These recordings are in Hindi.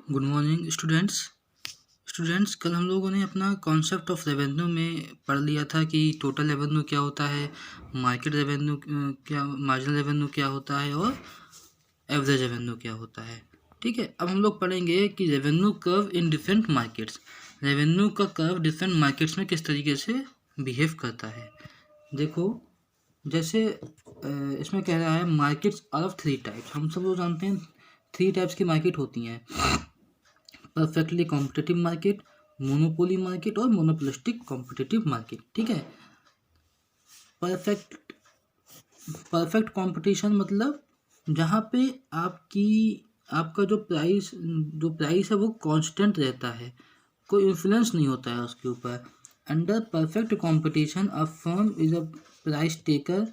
गुड मॉर्निंग स्टूडेंट्स कल हम लोगों ने अपना कॉन्सेप्ट ऑफ रेवेन्यू में पढ़ लिया था कि टोटल रेवेन्यू क्या होता है, मार्केट रेवेन्यू क्या, मार्जिनल रेवेन्यू क्या होता है और एवरेज रेवेन्यू क्या होता है। ठीक है, अब हम लोग पढ़ेंगे कि revenue curve in different markets. Revenue का कर्व डिफरेंट मार्केट्स में किस तरीके से बिहेव करता है। देखो, जैसे इसमें कह रहा है markets are of three types. हम सब लोग जानते हैं थ्री टाइप्स की मार्केट होती हैं: perfectly competitive market, monopoly market और मोनोपोलिस्टिक कॉम्पिटिटिव मार्केट। ठीक है, परफेक्ट कंपटीशन मतलब जहाँ पे आपका जो प्राइस है वो कांस्टेंट रहता है, कोई इन्फ्लुएंस नहीं होता है उसके ऊपर। Under perfect competition a firm is a price taker,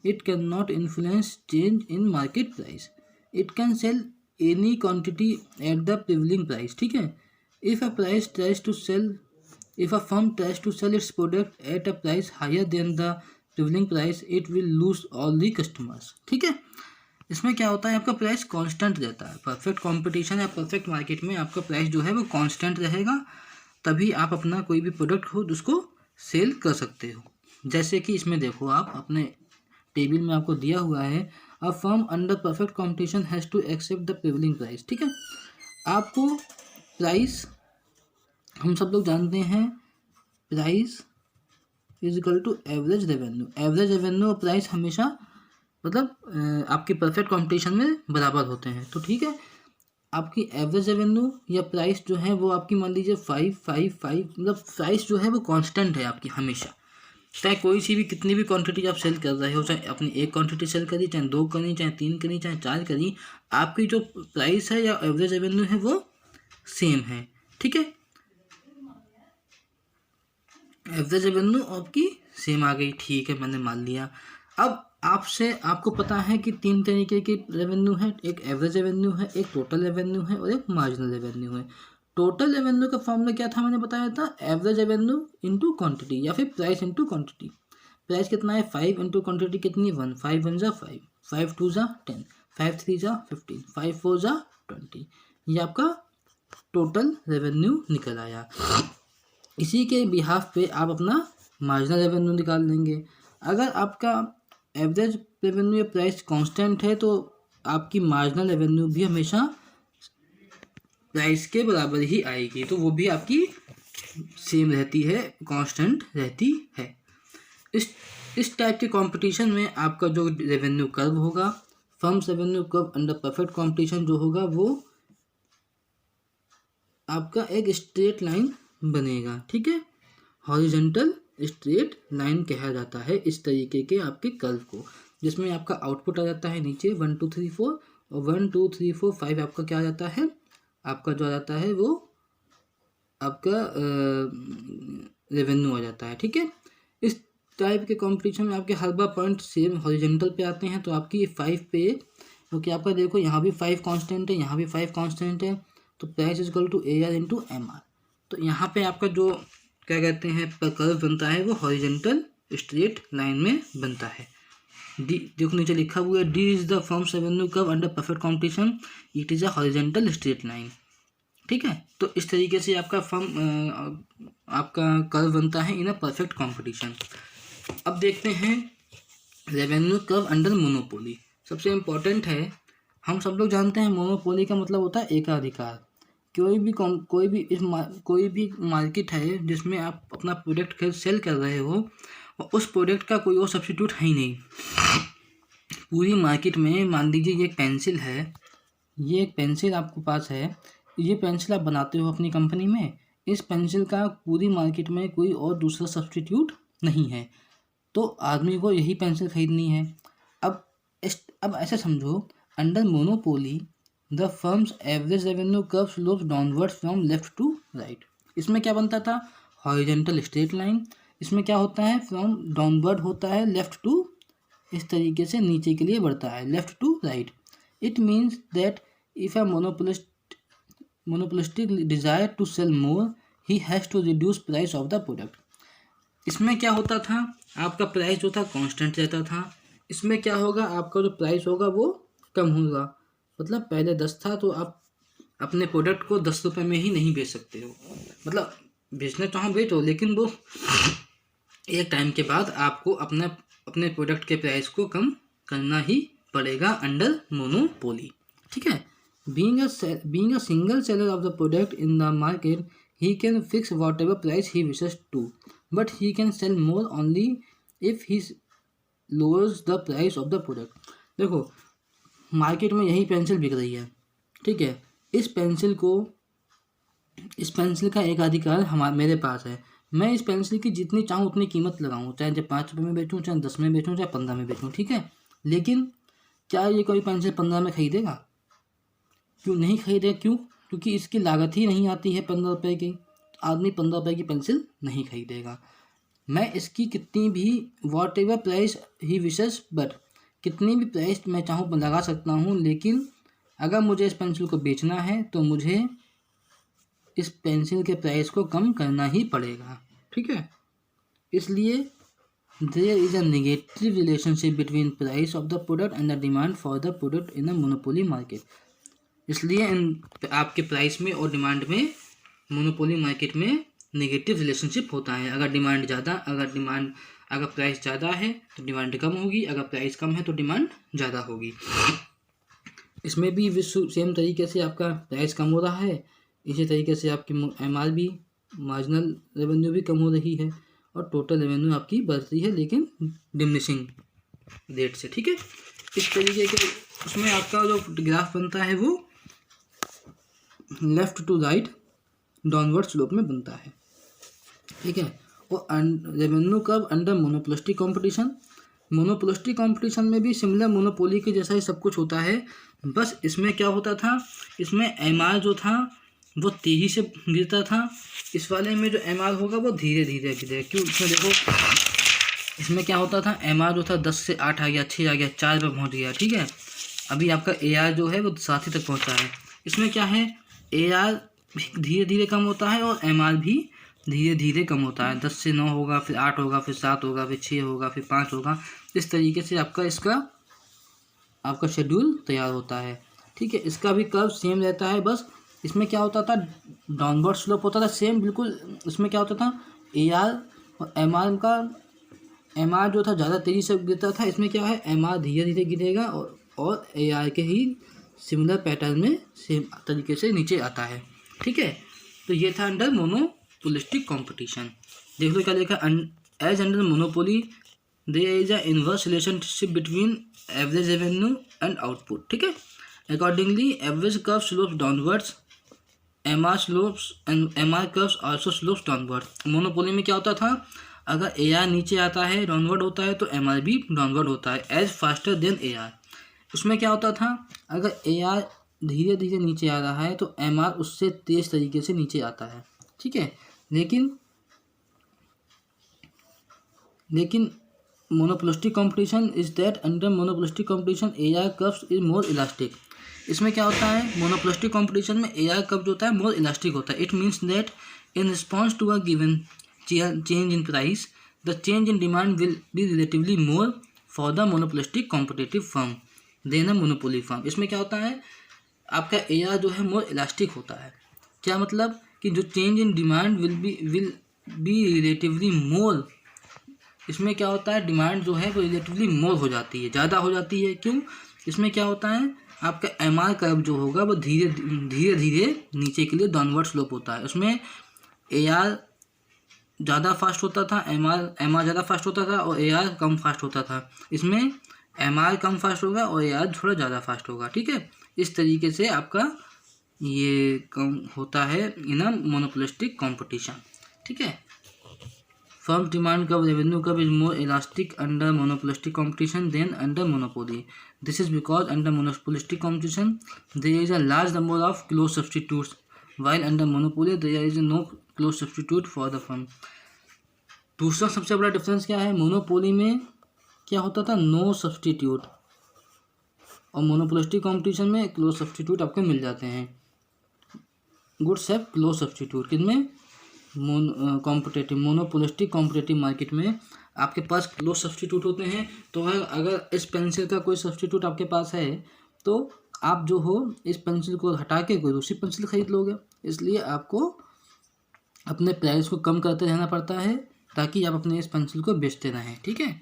it can not influence change in market price, it can sell any quantity at the prevailing price. ठीक है, if a firm tries to sell its product at a price higher than the prevailing price, it will lose all the customers. ठीक है, इसमें क्या होता है, आपका प्राइस कांस्टेंट रहता है। परफेक्ट कंपटीशन या परफेक्ट मार्केट में आपका प्राइस जो है वो कांस्टेंट रहेगा, तभी आप अपना कोई भी प्रोडक्ट हो उसको सेल कर सकते हो। जैसे कि इसमें देखो, आप अपने टेबल में आपको दिया हुआ है a firm under perfect competition has to accept the prevailing price. ठीक है, आपको प्राइस, हम सब लोग जानते हैं price is equal to average revenue. Average revenue और प्राइस हमेशा मतलब आपके परफेक्ट कंपटीशन में बराबर होते हैं। तो ठीक है, आपकी एवरेज रेवेन्यू या प्राइस जो है वो आपकी मान लीजिए 5 मतलब प्राइस जो है वो कांस्टेंट है आपकी हमेशा। चाहे कोई सी भी कितनी भी क्वांटिटी आप सेल कर रहे हो, चाहे अपनी एक क्वांटिटी सेल करी, चाहे दो करी, चाहे तीन करी, चाहे चार करी, आपकी जो प्राइस है या एवरेज रेवेन्यू है वो सेम है। ठीक है, एवरेज रेवेन्यू आपकी सेम आ गई। ठीक है, मैंने मान लिया। अब आपको पता है कि तीन तरीके की रेवेन्यू है, एक एवरेज रेवेन्यू है, एक टोटल रेवेन्यू है और एक मार्जिनल रेवेन्यू है। टोटल रेवेन्यू का फॉर्मूला क्या था, मैंने बताया था, एवरेज रेवेन्यू इंटू क्वांटिटी या फिर प्राइस इंटू क्वांटिटी। प्राइस कितना है, 5 इंटू क्वान्टिटी कितनी, 1, 5 1 ज़ा 5, 5 2 ज़ा 10, 5 3 ज़ा 15, 5 4 ज़ा 20। ये आपका टोटल रेवेन्यू निकल आया। इसी के बिहाफ पे आप अपना मार्जिनल रेवेन्यू निकाल लेंगे। अगर आपका एवरेज रेवेन्यू या प्राइस कांस्टेंट है तो आपकी मार्जिनल रेवेन्यू भी हमेशा प्राइस के बराबर ही आएगी, तो वो भी आपकी सेम रहती है, कांस्टेंट रहती है। इस टाइप के कंपटीशन में आपका जो रेवेन्यू कर्व होगा, firms revenue curve under perfect competition जो होगा वो आपका एक स्ट्रेट लाइन बनेगा। ठीक है, हॉरिजॉन्टल स्ट्रेट लाइन कहा जाता है इस तरीके के आपके कर्व को, जिसमें आपका आउटपुट आ जाता है नीचे 1 2 3 4 और 1 2 3 4 5 आपका क्या आ जाता है, आपका जो आ जाता है वो आपका रेवेन्यू आ जाता है। ठीक है, इस टाइप के कंपटीशन में आपके हर बार पॉइंट सेम हॉरिजॉन्टल पे आते हैं, तो आपकी 5 पे, क्योंकि आपका देखो यहाँ भी 5 कांस्टेंट है, यहाँ भी 5 कांस्टेंट है, तो price is equal to A R into M R. तो यहाँ पे आपका जो क्या कहते हैं कर्व बनता है वो हॉरिजॉन्टल स्ट्रेट लाइन में बनता है। डी देखो नीचे लिखा हुआ है, D is the firms revenue curve under perfect competition, it is a horizontal straight line. ठीक है, तो इस तरीके से आपका आपका कर्व बनता है इन अ परफेक्ट कॉम्पिटिशन। अब देखते हैं रेवेन्यू कर्व अंडर मोनोपोली। सबसे इम्पोर्टेंट है, हम सब लोग जानते हैं मोनोपोली का मतलब होता है एकाधिकार। कोई भी मार्केट है जिसमें आप अपना प्रोडक्ट सेल कर रहे हो और उस प्रोडक्ट का कोई और सब्स्टिट्यूट है ही नहीं। पूरी मार्केट में मान लीजिए ये एक पेंसिल है, ये एक पेंसिल आपके पास है, ये पेंसिल आप बनाते हो अपनी कंपनी में, इस पेंसिल का पूरी मार्केट में कोई और दूसरा सब्स्टिट्यूट नहीं है, तो आदमी को यही पेंसिल खरीदनी है। अब ऐसे समझो, under monopoly the firm's average revenue curve slopes downwards from left to right. इसमें क्या बनता था, हॉरिजॉन्टल स्ट्रेट लाइन। इसमें क्या होता है, फ्रॉम डाउनवर्ड होता है लेफ्ट टू, इस तरीके से नीचे के लिए बढ़ता है, left to right. It means that if a monopolistic desire to sell more, he has to reduce price of the product. इसमें क्या होता था, आपका प्राइस जो था कांस्टेंट रहता था। इसमें क्या होगा, आपका जो प्राइस होगा वो कम होगा। मतलब पहले 10 था तो आप अपने प्रोडक्ट को 10 रुपये में ही नहीं बेच सकते हो। मतलब बेचना चाहो बेचो, लेकिन वो एक टाइम के बाद आपको अपने प्रोडक्ट के प्राइस को कम करना ही पड़ेगा अंडर मोनोपोली। ठीक है। Being a single seller of the product in the market, he can fix whatever price he wishes to, but he can sell more only if he lowers the price of the product। देखो मार्केट में यही पेंसिल बिक रही है, ठीक है। इस पेंसिल का एक अधिकार मेरे पास है। मैं इस पेंसिल की जितनी चाहूँ उतनी कीमत लगाऊँ, चाहे 5 रुपये में बेचूँ, चाहे 10 में बेचूँ, चाहे 15 में बेचूँ, ठीक है। लेकिन क्या ये कोई पेंसिल 15 में खरीदेगा? क्यों नहीं खरीदेगा? क्यों? क्योंकि इसकी लागत ही नहीं आती है 15 रुपये की। आदमी 15 रुपये की पेंसिल नहीं खरीदेगा। मैं इसकी कितनी भी what ever price he wishes, but कितनी भी प्राइस मैं चाहूँ लगा सकता हूँ, लेकिन अगर मुझे इस पेंसिल को बेचना है तो मुझे इस पेंसिल के प्राइस को कम करना ही पड़ेगा, ठीक है। इसलिए there is a negative relationship between price of the product and the demand for the product in a monopoly market. इसलिए आपके प्राइस में और डिमांड में मोनोपोली मार्केट में नेगेटिव रिलेशनशिप होता है। अगर प्राइस ज़्यादा है तो डिमांड कम होगी, अगर प्राइस कम है तो डिमांड ज़्यादा होगी। इसमें भी सेम तरीके से आपका प्राइस कम हो रहा है, इसी तरीके से आपकी MRP मार्जिनल रेवेन्यू भी कम हो रही है और टोटल रेवेन्यू आपकी बढ़ रही है, लेकिन डिमिनिशिंग रेट से, ठीक है। इस तरीके के उसमें आपका जो ग्राफ बनता है वो left to right downward slope में बनता है, ठीक है। और revenue curve under monopolistic competition. Monopolistic competition में भी सिमिलर मोनोपोली के जैसा ही सब कुछ होता है, बस इसमें क्या होता था, इसमें MR जो था वो तेज़ी से गिरता था। इस वाले में जो MR होगा वो धीरे धीरे गिरेगा। क्यों? इसमें देखो, इसमें क्या होता था, MR जो था 10 से 8 आ गया, 6 आ गया, 4 पे पहुँच गया, ठीक है। अभी आपका AR जो है वो 7 ही तक पहुँचा है। इसमें क्या है, AR धीरे धीरे कम होता है और MR भी धीरे धीरे कम होता है। 10 से 9 होगा, फिर 8 होगा, फिर 7 होगा, फिर 6 होगा, फिर 5 होगा। इस तरीके से आपका शेड्यूल तैयार होता है, ठीक है। इसका भी कर्व सेम रहता है, बस इसमें क्या होता था, डाउनवर्ड स्लोप होता था सेम बिल्कुल। इसमें क्या होता था, AR और MR जो था ज़्यादा तेज़ी से गिरता था। इसमें क्या है, MR धीरे धीरे गिरेगा और AR के ही सिमिलर पैटर्न में सेम तरीके से नीचे आता है, ठीक है। तो ये था अंडर मोनोपोलिस्टिक कंपटीशन। देख लो क्या लिखा, as under monopoly there is a inverse relationship between average revenue and output, ठीक है। Accordingly average curve slopes downwards, MR curves also slopes downward. Monopoly में क्या होता था, अगर AR नीचे आता है, डाउनवर्ड होता है, तो MR भी डाउनवर्ड होता है, एज फास्टर देन AR। उसमें क्या होता था, अगर AR धीरे धीरे नीचे आ रहा है तो MR उससे तेज तरीके से नीचे आता है, ठीक है। लेकिन monopolistic competition is that under monopolistic competition AR curves is more elastic. इसमें क्या होता है, मोनोपोलिस्टिक कंपटीशन में AR कर्व जो होता है मोर इलास्टिक होता है। It means that in response to a given change in price the change in demand will be relatively more for the monopolistic competitive firm than a monopoly firm. इसमें क्या होता है, आपका AR जो है मोर इलास्टिक होता है। क्या मतलब कि जो change in demand will be relatively मोर, इसमें क्या होता है, डिमांड जो है वो रिलेटिवली मोर हो जाती है, ज़्यादा हो जाती है। क्यों? इसमें क्या होता है, आपका MR कर्व जो होगा वो धीरे धीरे नीचे के लिए डाउनवर्ड स्लोप होता है। उसमें AR ज़्यादा फास्ट होता था, MR ज़्यादा फास्ट होता था और AR कम फास्ट होता था। इसमें MR कम फास्ट होगा और AR थोड़ा ज़्यादा फास्ट होगा, ठीक है। इस तरीके से आपका ये कम होता है इन अ मोनोपोलिस्टिक कंपटीशन, ठीक है। Firm demand curve revenue curve is more elastic under monopolistic competition than under monopoly. This is because under monopolistic competition there is a large number of close substitutes, while under monopoly there is no close substitute for the firm। दूसरा सबसे बड़ा डिफरेंस क्या है, मोनोपोली में क्या होता था, नो सब्सटीट्यूट, और मोनोपोलिस्टिक कंपटीशन में क्लोज सब्सटीट्यूट आपको मिल जाते हैं। गुड्स हैव क्लोज सब्सटीट्यूट किनमें, कॉम्पिटेटिव मोनोपोलिस्टिक कॉम्पिटेटिव मार्केट में आपके पास क्लोज सब्सटीट्यूट होते हैं। तो अगर इस पेंसिल का कोई सब्सटीट्यूट आपके पास है तो आप जो हो इस पेंसिल को हटा के कोई दूसरी पेंसिल खरीद लोगे, इसलिए आपको अपने प्राइस को कम करते रहना पड़ता है ताकि आप अपने इस पेंसिल को बेचते रहें। ठीक है,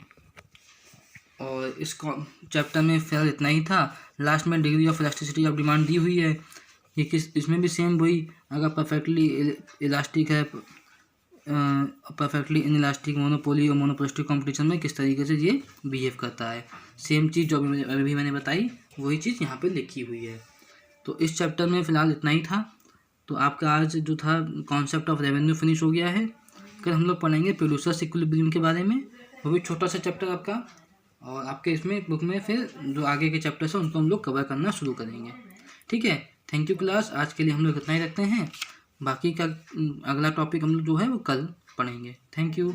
और इस चैप्टर में फिलहाल इतना ही था। लास्ट में degree of elasticity of demand दी हुई है, ये इसमें भी सेम वही, अगर परफेक्टली इलास्टिक है, परफेक्टली इन इलास्टिक मोनोपोली और मोनोपोलिस्टिक कंपटीशन में किस तरीके से ये बिहेव करता है। सेम चीज़ जो अभी मैंने बताई वही चीज़ यहाँ पे लिखी हुई है। तो इस चैप्टर में फ़िलहाल इतना ही था। तो आपका आज जो था कॉन्सेप्ट ऑफ रेवेन्यू फिनिश हो गया है। कल हम लोग पढ़ेंगे प्रोड्यूसर्स इक्विलिब्रियम के बारे में, वो भी छोटा सा चैप्टर आपका, और आपके इसमें बुक में फिर जो आगे के चैप्टर्स हैं उनको हम लोग कवर करना शुरू करेंगे। ठीक है, थैंक यू क्लास, आज के लिए हम लोग इतना ही रखते हैं। बाकी का अगला टॉपिक हम लोग जो है वो कल पढ़ेंगे। Thank you.